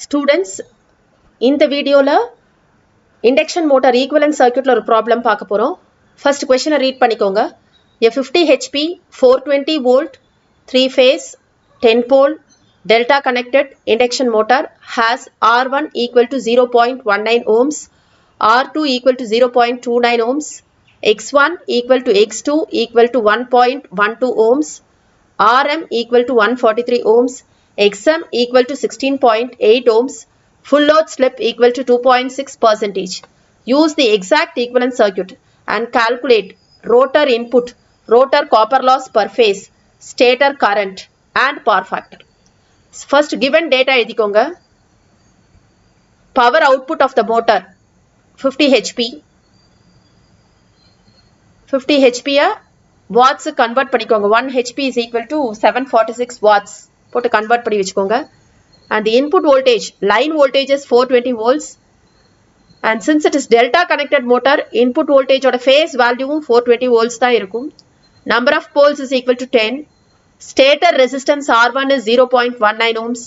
Students, இந்த வீடியோல induction motor equivalent circuitல ஒரு problem பார்க்க போறோம். First question read பண்ணிக்கோங்க. A 50 HP 420 volt 3 phase 10 pole delta connected induction motor has R1 equal to 0.19 ohms, R2 equal to 0.29 ohms, X1 equal to X2 equal to 1.12 ohms, Rm equal to 143 ohms, Xm equal to 16.8 ohms, full load slip equal to 2.6%. Use the exact equivalent circuit and calculate rotor input, rotor copper loss per phase, stator current and power factor. First given data எழுதிக்கோங்க. Power output of the motor 50 HP. 50 HP watts convert பண்ணிக்கோங்க. 1 HP is equal to 746 watts. போட்டு convert பண்ணி வச்சுக்கோங்க. And the input voltage, line voltage is 420 volts. And since it is delta connected motor, input voltage oda phase value 420 volts தான் இருக்கும். Number of poles is equal to 10. Stator resistance R1 is 0.19 ohms.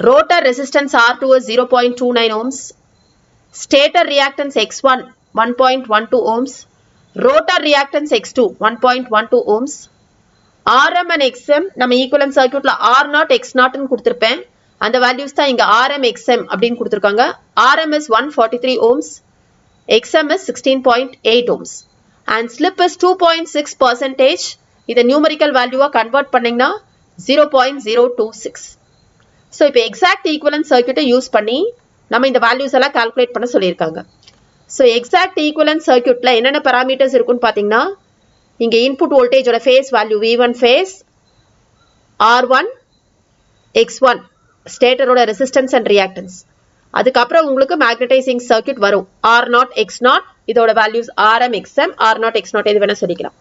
Rotor resistance R2 is 0.29 ohms. Stator reactance X1 1.12 ohms. Rotor reactance X2 1.12 ohms. Rm and Xm நம்ம equivalent circuitல R0 X0 ன்னு கொடுத்திருப்பேன். அந்த values தான் இங்க Rm Xm அப்படின்னு கொடுத்திருக்காங்க. Rm is 143 ohms. Xm is 16.8 ohms. And slip is 2.6%. இத numerical value convert பண்ணீங்கன்னா 0.026. So இப்போ exact equivalent circuit யூஸ் பண்ணி நம்ம இந்த values எல்லாம் calculate பண்ண சொல்லியிருக்காங்க. So exact equivalent circuitல என்னென்ன parameters இருக்குன்னு பாத்தீங்கன்னா இங்க input voltage ஓட phase value V1 phase, R1, X1, stator ஓட resistance and reactance. அதுக்கப்புறம் உங்களுக்கு magnetizing circuit வரும். R0, X0, இதோட values Rm, Xm, R0, X0 இது வேணா சொல்லிக்கலாம்.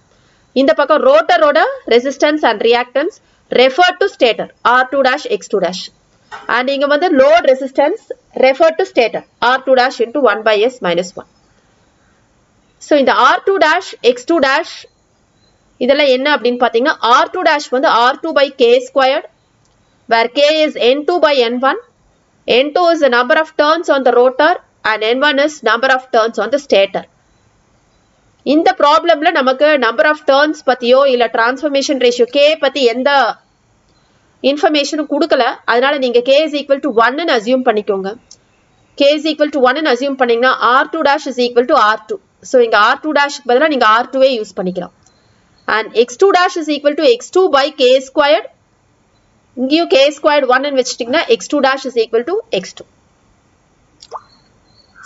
இந்த பக்கம் rotor ஓட resistance and reactance referred to stator, R2 dash, X2 dash. And இங்க வந்து load resistance referred to stator, R2 dash into 1 by S minus 1. So இந்த R2 dash, X2 dash இதெல்லாம் என்ன அப்படின்னு பாத்தீங்கன்னா R2 dash வந்து R2 by K squared, where K is N2 by N1. N2 is the number of turns on the rotor and N1 is number of turns on the stator. இந்த ப்ராப்ளம்ல நமக்கு number of turns பத்தியோ இல்ல transformation ratio K பத்தி எந்த இன்ஃபர்மேஷனும் கொடுக்கல. அதனால நீங்க K is equal to 1 ன்னு assume பண்ணிக்கோங்க. K is equal to 1 ன்னு assume பண்ணீங்கன்னா R2 dash is equal to R2. So இங்க R2 dash பதிலா நீங்க R2 வே யூஸ் பண்ணிக்கலாம். And X2 dash is equal to X2 by K squared. இங்கேயும் K squared 1 ன்னு வச்சிட்டீங்கன்னா X2 dash is equal to X2.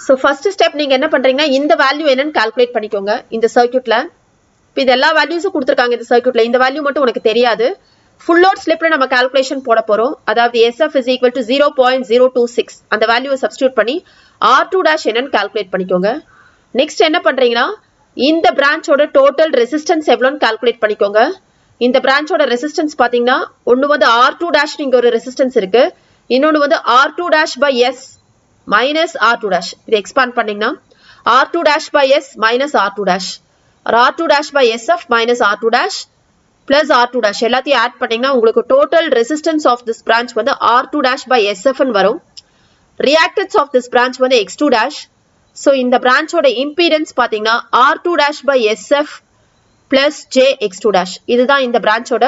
So first step நீங்க என்ன பண்றீங்கன்னா இந்த வேல்யூ என்னன்னு கால்குலேட் பண்ணிக்கோங்க இந்த சர்க்யூட்ல. இப்போ இது எல்லா வேல்யூஸும் கொடுத்திருக்காங்க இந்த சர்க்யூட்ல. இந்த வேல்யூ மட்டும் உனக்கு தெரியாது. ஃபுல் லோட் ஸ்லிப்ல நம்ம கால்குலேஷன் போட போறோம். அதாவது SF is equal to 0.026 அந்த வேல்யூவை சப்ஸ்டிட்யூட் பண்ணி R2 dash என்னன்னு கால்குலேட் பண்ணிக்கோங்க. நெக்ஸ்ட் என்ன பண்றீங்கன்னா இந்த பிரான்ச்சோட டோட்டல் ரெசிஸ்டன்ஸ் எவ்வளவுன்னு கால்குலேட் பண்ணிக்கோங்க. இந்த பிரான்ச்சோட ரெசிஸ்டன்ஸ் பாத்தீங்கன்னா ஒன்னு வந்து R2 dash இங்க ஒரு ரெசிஸ்டன்ஸ் இருக்கு. இன்னொன்னு வந்து R2 dash by S minus R2 dash. இதை எக்ஸ்பாண்ட் பண்ணீங்கன்னா R2 dash by S minus R2 dash or R2 dash by SF minus R2 dash plus R2 dash எல்லாத்தையும் ஆட் பண்ணீங்கன்னா உங்களுக்கு total resistance of this branch வந்து R2 dash by SF ன்னு வரும். Reactance of this branch வந்து X2 dash. So இந்த பிரான்ச்சோட impedance பாத்தீங்கன்னா R2 dash by SF plus J X2 dash. இதுதான் இந்த பிரான்ச்சோட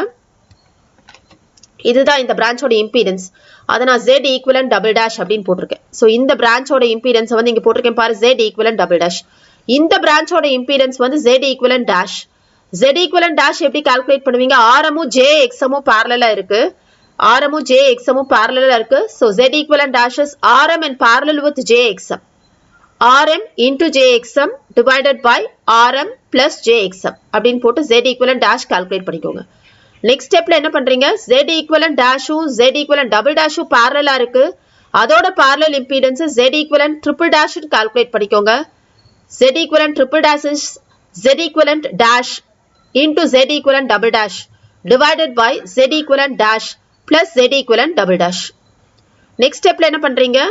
இம்பிடன்ஸ். அத நான் Z equivalent double dash அப்படின்னு போட்டிருக்கேன். So இந்த பிரான்ச்சோட இம்பிடன்ஸ் வந்து இங்க போட்டிருக்கேன் பாரு, Z equivalent double dash. இந்த பிரான்ச்சோட இம்பிடன்ஸ் வந்து Z equivalent dash. Z equivalent dash எப்படி கால்குலேட் பண்ணுவீங்க? Rm உம் J Xm உம் parallel இருக்கு. Rm உம் J Xm உம் parallel இருக்கு. So Z equivalent dash is Rm in parallel with J Xm. Rm into Jxm divided by Rm plus Jxm அப்படின்னு போட்டு Z equivalent dash calculate பண்ணிக்கோங்க. Next stepல என்ன பண்றீங்க? Z equivalent dash Z equivalent double dash parallel இருக்கு. அதோட parallel impedance Z equivalent triple dash calculate பண்ணிக்கோங்க. Z equivalent triple dash is Z equivalent dash into Z equivalent double dash divided by Z equivalent dash plus Z equivalent double dash. Next stepல என்ன பண்றீங்க?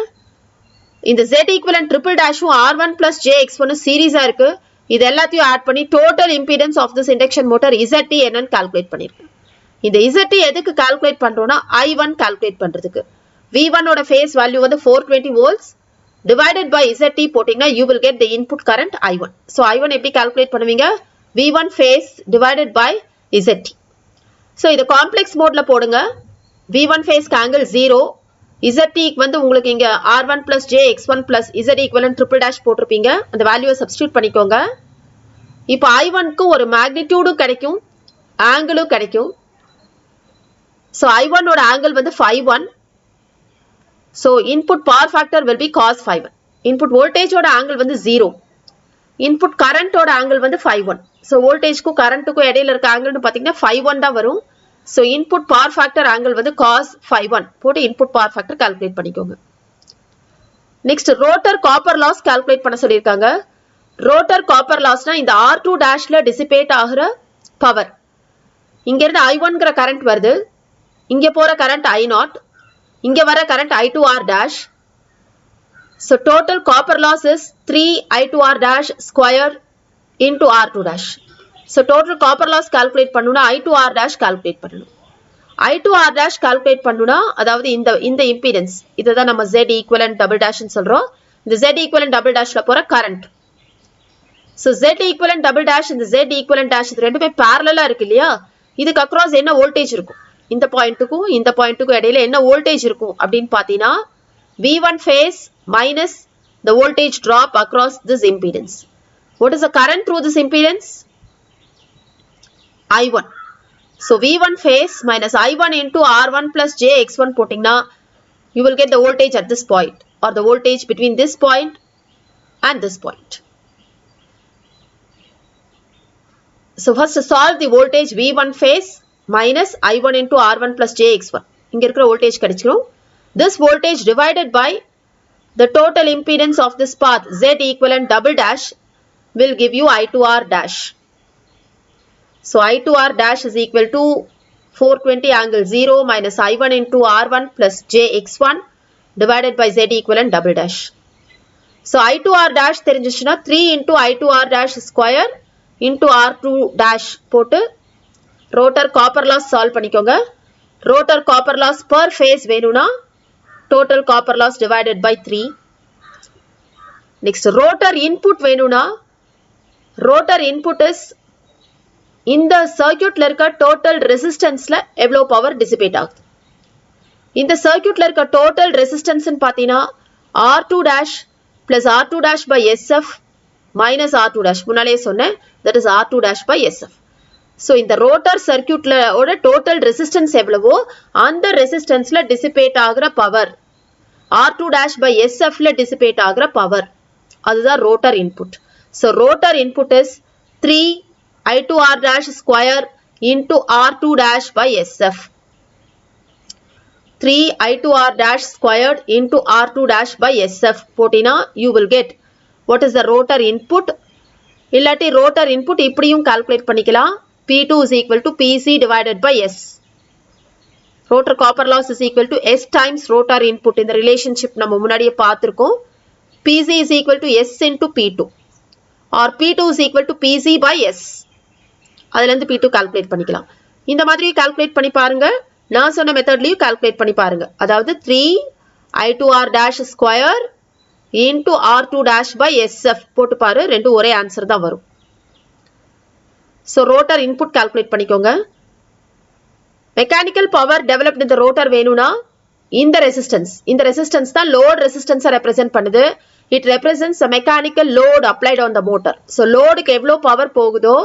இந்த Z equivalent triple dash R1 plus Jx1 சீரிஸா இருக்கு. இது எல்லாத்தையும் add பண்ணி total impedance of this induction motor ZT என்னன்னு calculate பண்ணிருக்கேன். இந்த ZT எதுக்கு கால்குலேட் பண்றோம்னா I1 கால்குலேட் பண்றதுக்கு. V1 ஓட ஃபேஸ் வேல்யூ வந்து 420 volts divided by ZT போட்டிங்கன்னா you will get the input current I1. So I1 எப்படி கால்குலேட் பண்ணுவீங்க? V1 phase divided by ZT. So இது காம்ப்ளெக்ஸ் மோட்ல போடுங்க. V1 phase angle 0. ZT வந்து உங்களுக்கு இங்க R1 plus J X1 plus Z equivalent triple dash போட்டிருப்பீங்க. அந்த வேல்யூவை சப்ஸ்டிட்யூட் பண்ணிக்கோங்க. இப்போ I1க்கு ஒரு மேக்னிடியூடும் கிடைக்கும், ஆங்கிளும் கிடைக்கும். So I1 ஓட ஆங்கிள் வந்து 5.1. So input power factor will be cos 5.1. Input voltage ஓட ஆங்கிள் வந்து 0. Input current ஓட ஆங்கிள் வந்து 5.1. So voltageக்கும் currentக்கும் இடையில இருக்க ஆங்கிள்னு பாத்தீங்கன்னா 5.1 தான் வரும். So input power factor angle வந்து cos 5.1 போட்டு input power factor calculate பண்ணிக்கோங்க. Next rotor copper loss calculate பண்ண சொல்லிருக்காங்க. Rotor copper lossனா இந்த R2 dashல dissipate ஆகுற power. இங்க இருந்து I1ங்கற current வருது. இங்க போற current I0. இங்க வர current I2R dash. So total copper loss is 3 I2R dash square into R2 dash. So total copper loss calculate பண்ணனும்னா I2R dash calculate பண்ணனும். I2R dash calculate பண்ணனும்னா அதாவது இந்த impedance இதுதான் நம்ம Z equivalent double dash ன்னு சொல்றோம். இந்த Z equivalent double dashல போற current. So Z equivalent double dash இந்த Z equivalent dash இது ரெண்டுமே parallel-ஆ இருக்கு இல்லையா? இதுக்கு across என்ன voltage இருக்கும்? இந்த பாயிண்ட்டுக்கும் இந்த பாயிண்ட்டுக்கும் இடையில என்ன voltage இருக்கும் அப்படினு பாத்தீனா V1 phase minus the voltage drop across this impedance. What is the current through this impedance? I1. So V1 phase minus I1 into R1 plus J X1 போட்டிங்கன்னா you will get the voltage at this point or the voltage between this point and this point. So first solve the voltage V1 phase minus I1 into R1 plus J X1. இங்க இருக்கிற voltage கிடைச்சிரும். This voltage divided by the total impedance of this path Z equivalent double dash will give you I2R dash. So I2R dash is equal to 420 angle 0 minus I1 into R1 plus J X1 divided by Z equivalent double dash. So I2R dash தெரிஞ்சிச்சுனா 3 into I2R dash square into R2 dash போட்டு rotor copper loss solve பண்ணிக்கோங்க. Rotor copper loss per phase வேணும்னா total copper loss divided by 3. Next rotor input வேணும்னா rotor input is இந்த சர்க்யூட்ல இருக்க total resistanceல எவ்வளவு power dissipate ஆகுது. இந்த சர்க்யூட்ல இருக்க total resistance ன்னு பாத்தீனா R2 dash plus R2 dash by SF minus R2 dash முன்னாலே சொன்னேன் that is R2 dash by SF. So இந்த rotor circuitல ஓட total resistance எவ்வளவோ அந்த resistanceல dissipate ஆகுற power R2 dash by SFல dissipate ஆகுற power அதுதான் rotor input. So rotor input is 3 I2R dash square into R2 dash by SF. 3 I2R dash squared into R2 dash by SF போட்டினா you will get what is the rotor input. இல்லாட்டி rotor input இப்படியும் calculate பண்ணிக்கலாம். P2 is equal to PC divided by S. Rotor copper loss is equal to S times rotor input. இந்த relationship நம்ம முன்னாடியே பார்த்திருக்கோம். PC is equal to S into P2 or P2 is equal to PC by S. அதுல இருந்து P2 calculate பண்ணிக்கலாம். இந்த மாதிரி calculate பண்ணி பாருங்க. நான் சொன்ன மெத்தட்லயும் calculate பண்ணி பாருங்க. அதாவது 3 I2R dash square into R2 dash by SF போட்டு பாரு ரெண்டும் ஒரே ஆன்சர் தான் வரும். So rotor input calculate பண்ணிக்கோங்க. Mechanical power developed in the rotor வேணும்னா இந்த resistance தான் load resistance represent பண்ணுது. It represents the mechanical load applied on the motor. So loadக்கு எவ்வளவு பவர் போகுதோ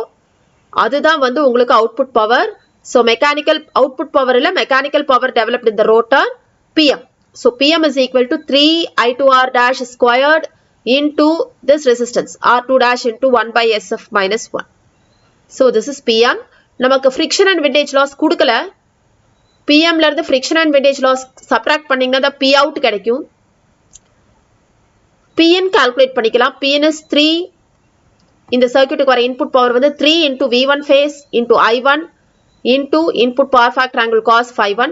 அதுதான் வந்து உங்களுக்கு output power. So mechanical output power இல்ல mechanical power developed in the rotor PM. So PM is equal to 3 I2R dash squared into this resistance R2 dash into 1 by SF minus 1. So this is PM. நமக்கு friction and windage loss கொடுக்கல. PM ல இருந்து friction and windage loss subtract பண்ணீங்கன்னா தான் P out கிடைக்கும். PN calculate பண்ணிக்கலாம். PN is 3. இந்த சர்க்யூட்டுக்கு வர input power வந்து 3 into V1 phase into I1 into input power factor angle cos 5.1.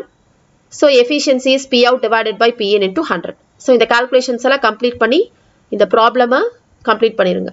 So efficiency is P out divided by PN into 100. So இந்த calculations எல்லாம் complete பண்ணி இந்த problem complete பண்ணிருங்க.